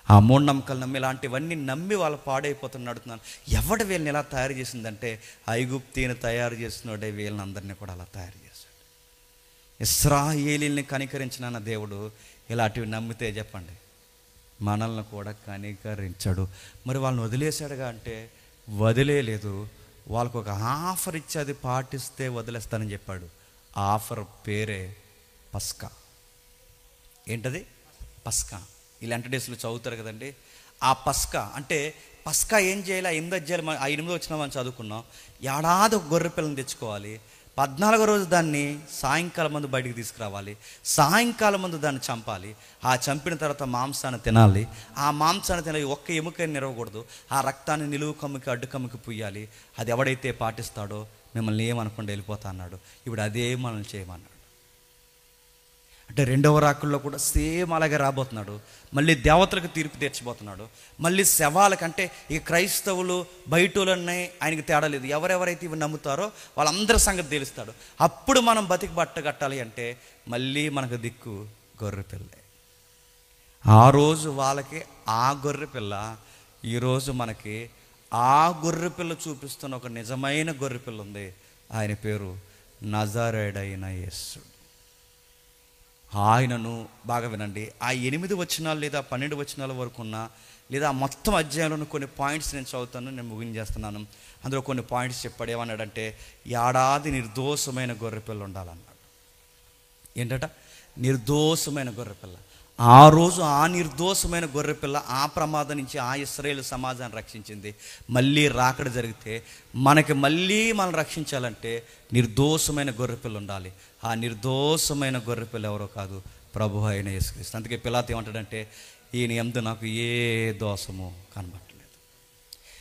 ఆ మూఢనమ్మకాలు నమ్మి ఇలాంటివన్నీ నమ్మి వాళ్ళు పాడైపోతున్న అడుగుతున్నాను. ఎవడు వీళ్ళని ఎలా తయారు చేసిందంటే ఐగుప్తీని తయారు చేసినోడే వీళ్ళని అందరినీ కూడా అలా తయారు చేశాడు. ఇశ్రాయేలీల్ని కనికరించిన దేవుడు ఇలాంటివి నమ్మితే చెప్పండి మనల్ని కూడా కనికరించాడు. మరి వాళ్ళని వదిలేశాడుగా అంటే వదిలేలేదు. వాళ్ళకు ఒక ఆఫర్ ఇచ్చి అది పాటిస్తే వదిలేస్తానని చెప్పాడు. ఆ ఆఫర్ పేరే పస్కా. ఏంటది? పస్కా. ఈ లెంట్ డేస్లో చదువుతారు కదండి. ఆ పస్కా అంటే పస్కా ఏం చేయాలి? ఆ 8 అధ్యాయాలు ఆ 8 వచ్చిన మనం చదువుకున్నాం. ఏడాది ఒక గొర్రె పిల్లని తెచ్చుకోవాలి. 14వ రోజు దాన్ని సాయంకాలం ముందు బయటికి తీసుకురావాలి. సాయంకాలం ముందు దాన్ని చంపాలి. ఆ చంపిన తర్వాత మాంసాన్ని తినాలి. ఆ మాంసాన్ని తినాలి, ఒక్క ఎముకని నిరవకూడదు. ఆ రక్తాన్ని నిలువు కమ్మికి అడ్డు కమ్మికి పుయ్యాలి. అది ఎవడైతే పాటిస్తాడో మిమ్మల్ని ఏమనుకుండా వెళ్ళిపోతా అన్నాడు. ఇప్పుడు అదే మనల్ని చేయమన్నాడు. అంటే రెండవ రాకుల్లో కూడా సేమ్ అలాగే రాబోతున్నాడు. మళ్ళీ దేవతలకు తీర్పు తీర్చబోతున్నాడు. మళ్ళీ శవాలకంటే ఈ క్రైస్తవులు బయటోళ్ళని ఆయనకి తేడా లేదు. ఎవరెవరైతే ఇవి నమ్ముతారో వాళ్ళందరి సంగతి తెలుస్తాడు. అప్పుడు మనం బతికి బట్ట కట్టాలి అంటే మళ్ళీ మనకు దిక్కు గొర్రెపిల్లే. ఆ రోజు వాళ్ళకి ఆ గొర్రెపిల్ల, ఈరోజు మనకి ఆ గొర్రెపిల్ల చూపిస్తున్న ఒక నిజమైన గొర్రెపిల్ల ఉంది. ఆయన పేరు నజరేయుడైన యేసు. ఆయనను బాగా వినండి. ఆ 8 వచనాలు లేదా 12 వచనాల వరకు ఉన్న లేదా మొత్తం అధ్యాయంలోని కొన్ని పాయింట్స్ నేను చదువుతాను, నేను ముగించేస్తున్నాను. అందులో కొన్ని పాయింట్స్ చెప్పాడు. ఏమన్నాడంటే ఏడాది నిర్దోషమైన గొర్రెపిల్ల ఉండాలన్నాడు. ఏంటట? నిర్దోషమైన గొర్రెపిల్ల. ఆ రోజు ఆ నిర్దోషమైన గొర్రెపిల్ల ఆ ప్రమాదం నుంచి ఆ ఇశ్రాయేలు సమాజాన్ని రక్షించింది. మళ్ళీ రాకడ జరిగితే మనకి మళ్ళీ మనం రక్షించాలంటే నిర్దోషమైన గొర్రెపిల్ల ఉండాలి. ఆ నిర్దోషమైన గొర్రెపిల్ల ఎవరో కాదు, ప్రభు అయిన యేసుక్రీస్తు. అందుకే పిలాతు ఏమంటాడంటే ఈయన యందు నాకు ఏ దోషము కనబట్టలేదు,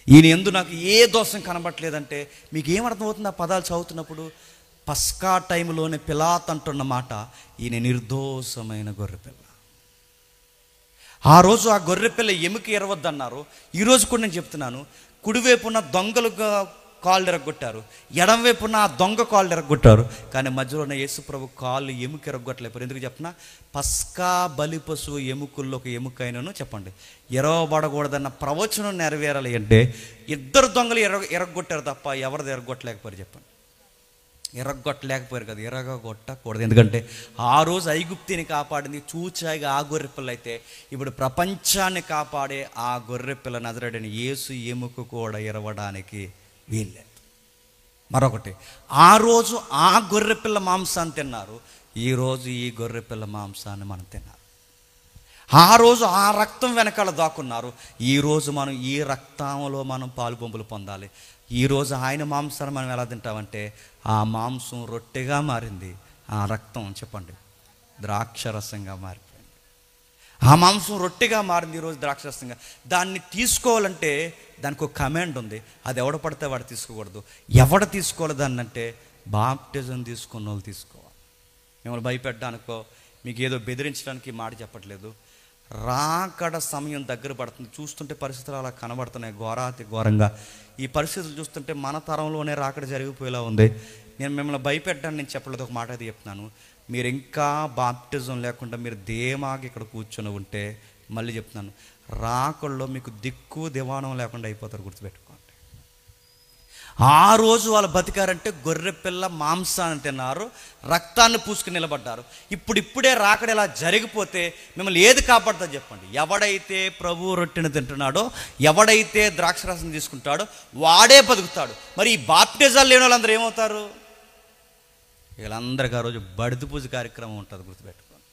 ఈయన యందు నాకు ఏ దోషం కనబట్టలేదంటే మీకు ఏమర్థమవుతుంది ఆ పదాలు చదువుతున్నప్పుడు? పస్కా టైంలోనే పిలాతు అంటున్న మాట ఈయన నిర్దోషమైన గొర్రెపిల్ల. ఆ రోజు ఆ గొర్రెపిల్ల ఎముక ఎరవద్దన్నారు. ఈరోజు కూడా నేను చెప్తున్నాను, కుడివైపున దొంగలు కాళ్ళు ఎరగొట్టారు, ఎడంవైపున ఆ దొంగ కాళ్ళు ఎరగొట్టారు. కానీ మధ్యలో ఉన్న యేసు ప్రభు కాళ్ళు ఎముక ఎరగొట్టలేపారు. ఎందుకు చెప్పిన? పస్కా బలి పశువు ఎముకల్లో ఒక ఎముకైనను చెప్పండి ఎరవబడకూడదన్న ప్రవచనం నెరవేరాలి అంటే ఇద్దరు దొంగలు ఎరగొట్టారు తప్ప ఎవరిది ఎరగొట్టలేకపోయారు చెప్పండి. ఎరగొట్టలేకపోయారు కదా, ఎరగొట్టకూడదు. ఎందుకంటే ఆ రోజు ఐగుప్తిని కాపాడింది చూచాయిగా ఆ గొర్రెపిల్ల అయితే ఇప్పుడు ప్రపంచాన్ని కాపాడే ఆ గొర్రెపిల్ల నజరేయుడైన యేసు ఎముక కూడా ఎరవడానికి వీల్లేదు. మరొకటి, ఆ రోజు ఆ గొర్రెపిల్ల మాంసాన్ని తిన్నారు, ఈరోజు ఈ గొర్రెపిల్ల మాంసాన్ని మనం తిన్నారు. ఆ రోజు ఆ రక్తం వెనకాల దాక్కున్నారు, ఈరోజు మనం ఈ రక్తంలో మనం పాలు పంపులు పొందాలి. ఈరోజు ఆయన మాంసాన్ని మనం ఎలా తింటామంటే ఆ మాంసం రొట్టెగా మారింది, ఆ రక్తం చెప్పండి ద్రాక్షరసంగా మారిపోయింది. ఆ మాంసం రొట్టెగా మారింది, ఈరోజు ద్రాక్షరసంగా. దాన్ని తీసుకోవాలంటే దానికి ఒక కమాండ్ ఉంది. అది ఎవడ పడితే వాడు తీసుకోకూడదు. ఎవడ తీసుకోవాలి దాన్ని అంటే బాప్టిజం తీసుకున్న వాళ్ళు తీసుకోవాలి. మిమ్మల్ని భయపెట్టడానికో మీకు ఏదో బెదిరించడానికి మాట చెప్పట్లేదు. రాకడ సమయం దగ్గర పడుతుంది. చూస్తుంటే పరిస్థితులు అలా కనబడుతున్నాయి ఘోరాతి ఘోరంగా. ఈ పరిస్థితులు చూస్తుంటే మన తరంలోనే రాకడ జరిగిపోయేలా ఉంది. నేను మిమ్మల్ని భయపెట్టడానికి నేను చెప్పలేదు, ఒక మాట అది చెప్తున్నాను. మీరు ఇంకా బాప్టిజం లేకుండా మీరు ధీమాగా ఇక్కడ కూర్చొని ఉంటే మళ్ళీ చెప్తున్నాను, రాకడలో మీకు దిక్కు దివాణం లేకుండా అయిపోతారు, గుర్తుపెట్టుకోండి. ఆ రోజు వాళ్ళు బతికారంటే గొర్రెపిల్ల మాంసాన్ని తిన్నారు, రక్తాన్ని పూసుకుని నిలబడ్డారు. ఇప్పుడే రాకడ ఇలా జరిగిపోతే మిమ్మల్ని ఏది కాపాడుతుందో చెప్పండి. ఎవడైతే ప్రభు రొట్టెను తింటున్నాడో, ఎవడైతే ద్రాక్షరసం తీసుకుంటాడో వాడే బతుకుతాడు. మరి ఈ బాప్టిజాలు లేని వాళ్ళందరూ ఏమవుతారు? వీళ్ళందరికీ ఆ రోజు బడిద పూజ కార్యక్రమం ఉంటుంది, గుర్తుపెట్టుకోండి.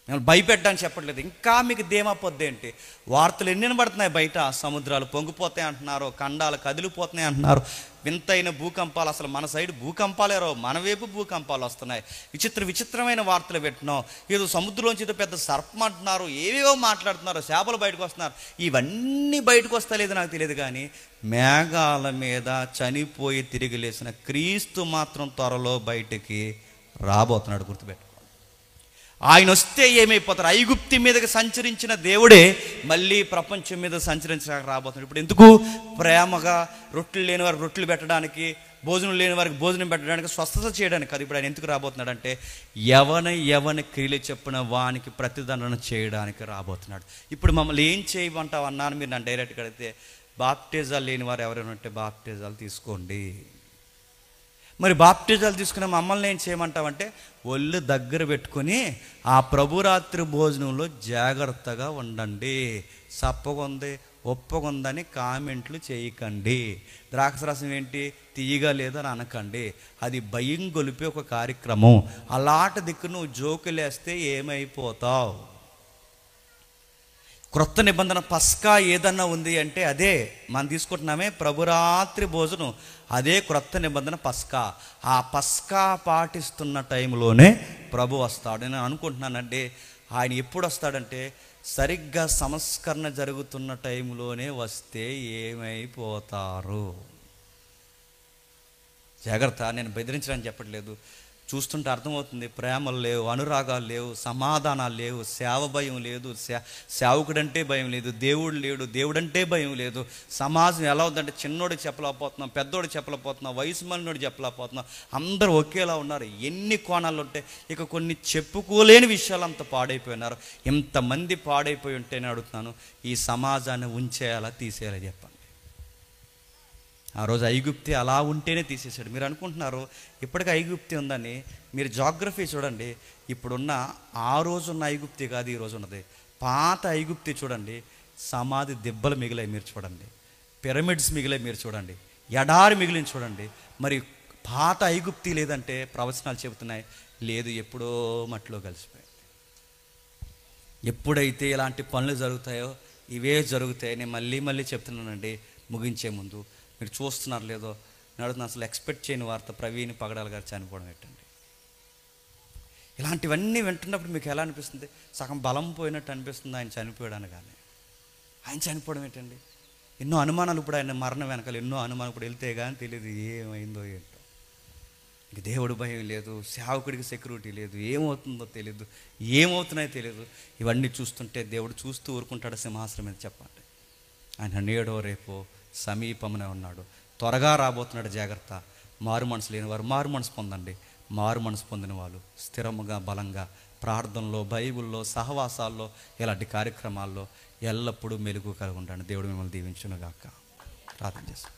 మిమ్మల్ని భయపెట్టడానికి చెప్పట్లేదు. ఇంకా మీకు ధీమా పొద్దు ఏంటి? వార్తలు ఎన్ని వినబడుతున్నాయి బయట, సముద్రాలు పొంగిపోతాయి అంటున్నారు, ఖండాలు కదిలిపోతున్నాయి అంటున్నారు, వింతైన భూకంపాలు. అసలు మన సైడ్ భూకంపాలేరో, మన వైపు భూకంపాలు వస్తున్నాయి. విచిత్రమైన వార్తలు పెట్టినాం. ఏదో సముద్రంలోంచి ఏదో పెద్ద సర్పం అంటున్నారు, ఏవేవో మాట్లాడుతున్నారు, చేపలు బయటకు వస్తున్నారు. ఇవన్నీ బయటకు వస్తలేదు నాకు తెలియదు, కానీ మేఘాల మీద చనిపోయి తిరిగి లేచిన క్రీస్తు మాత్రం త్వరలో బయటికి రాబోతున్నాడు. గుర్తుపెట్టు. ఆయన వస్తే ఏమైపోతారు? ఐగుప్తి మీదకి సంచరించిన దేవుడే మళ్ళీ ప్రపంచం మీద సంచరించడానికి రాబోతున్నాడు. ఇప్పుడు ఎందుకు? ప్రేమగా రొట్టెలు లేని వారికి రొట్టెలు పెట్టడానికి, భోజనం లేని వారికి భోజనం పెట్టడానికి, స్వస్థత చేయడానికి కాదు. ఇప్పుడు ఆయన ఎందుకు రాబోతున్నాడు అంటే ఎవని క్రియలు చెప్పిన వానికి ప్రతిదండన చేయడానికి రాబోతున్నాడు. ఇప్పుడు మమ్మల్ని ఏం చేయమంటావు అన్నాను మీరు నన్ను డైరెక్ట్గా అడిగితే, బాప్టిజాలు లేని వారు ఎవరైనా ఉంటే బాప్టిజాలు తీసుకోండి. మరి బాప్టిజాలు తీసుకున్న మమ్మల్ని ఏం చేయమంటావంటే ఒళ్ళు దగ్గర పెట్టుకొని ఆ ప్రభురాత్రి భోజనంలో జాగ్రత్తగా ఉండండి. సప్పగుంది ఒప్పగుందని కామెంట్లు చేయకండి. ద్రాక్షరసం ఏంటి తీయగా లేదని అనకండి. అది భయం గొలిపే ఒక కార్యక్రమం. అలాంటి దిక్కు నువ్వు జోకులేస్తే ఏమైపోతావు? క్రొత్త నిబంధన పస్కా ఏదన్నా ఉంది అంటే అదే మనం తీసుకుంటున్నామే, ప్రభురాత్రి భోజనం. అదే క్రొత్త నిబంధన పస్కా. ఆ పస్కా పాటిస్తున్న టైంలోనే ప్రభు వస్తాడు. నేను అనుకుంటున్నానండి, ఆయన ఎప్పుడు వస్తాడంటే సరిగ్గా సంస్కరణ జరుగుతున్న టైంలోనే వస్తే ఏమైపోతారు? జాగ్రత్త. నేను బెదిరించడానికి చెప్పట్లేదు, చూస్తుంటే అర్థమవుతుంది. ప్రేమలు లేవు, అనురాగాలు లేవు, సమాధానాలు లేవు, సేవ భయం లేదు, సేవకుడంటే భయం లేదు, దేవుడు లేడు, దేవుడంటే భయం లేదు. సమాజం ఎలా ఉందంటే చిన్నోడికి చెప్పలేకపోతున్నాం, పెద్దోడికి చెప్పలేకపోతున్నాం, వయసు మళ్ళినోడికి చెప్పలేకపోతున్నాం. అందరూ ఒకేలా ఉన్నారు. ఎన్ని కోణాలు ఉంటాయి. ఇక కొన్ని చెప్పుకోలేని విషయాలు అంత పాడైపోయినారు. ఇంతమంది పాడైపోయి ఉంటే నేను అడుగుతున్నాను, ఈ సమాజాన్ని ఉంచేయాలా తీసేయాలా చెప్పండి. ఆ రోజు ఐగుప్తి అలా ఉంటేనే తీసేశాడు. మీరు అనుకుంటున్నారు ఇప్పటికీ ఐగుప్తి ఉందని. మీరు జాగ్రఫీ చూడండి. ఇప్పుడున్న ఆ రోజున్న ఐగుప్తి కాదు ఈ రోజు ఉన్నది. పాత ఐగుప్తి చూడండి, సమాధి దెబ్బలు మిగిలాయి మీరు చూడండి, పిరమిడ్స్ మిగిలాయి మీరు చూడండి, ఎడారి మిగిలిన చూడండి. మరి పాత ఐగుప్తి లేదంటే ప్రవచనాలు చెబుతున్నాయి, లేదు ఎప్పుడో మట్టిలో కలిసిపోయింది. ఎప్పుడైతే ఇలాంటి పనులు జరుగుతాయో ఇవే జరుగుతాయి. నేను మళ్ళీ చెప్తున్నానండి ముగించే ముందు. మీరు చూస్తున్నారు లేదో నేను అడుగుతున్నాను, అసలు ఎక్స్పెక్ట్ చేయని వార్త ప్రవీణ్ పగడాల గారు చనిపోవడం ఏంటండి? ఇలాంటివన్నీ వింటున్నప్పుడు మీకు ఎలా అనిపిస్తుంది? సగం బలం పోయినట్టు అనిపిస్తుంది ఆయన చనిపోయాడని. కానీ ఆయన చనిపోవడం ఏంటండి? ఎన్నో అనుమానాలు. ఇప్పుడు ఆయన మరణం వెనకాల ఎన్నో అనుమానాలు. ఇప్పుడు వెళ్తే కానీ తెలియదు ఏమైందో ఏంటో. ఇంక దేవుడు భయం లేదు, సేవకుడికి సెక్యూరిటీ లేదు, ఏమవుతుందో తెలియదు, ఏమవుతున్నాయో తెలియదు. ఇవన్నీ చూస్తుంటే దేవుడు చూస్తూ ఊరుకుంటాడు సింహాసనం మీద? చెప్పండి. ఆయన నేడో రేపో సమీపమునే ఉన్నాడు, త్వరగా రాబోతున్నాడు. జాగ్రత్త. మారు మనసు లేని వారు మారు మనసు పొందండి. మారు మనసు పొందిన వాళ్ళు స్థిరముగా బలంగా ప్రార్థనలో, బైబిల్లో, సహవాసాల్లో, ఇలాంటి కార్యక్రమాల్లో ఎల్లప్పుడూ మెలుగు కలిగి ఉండండి. దేవుడు మిమ్మల్ని దీవించునుగాక. ప్రార్థన చేస్తాం.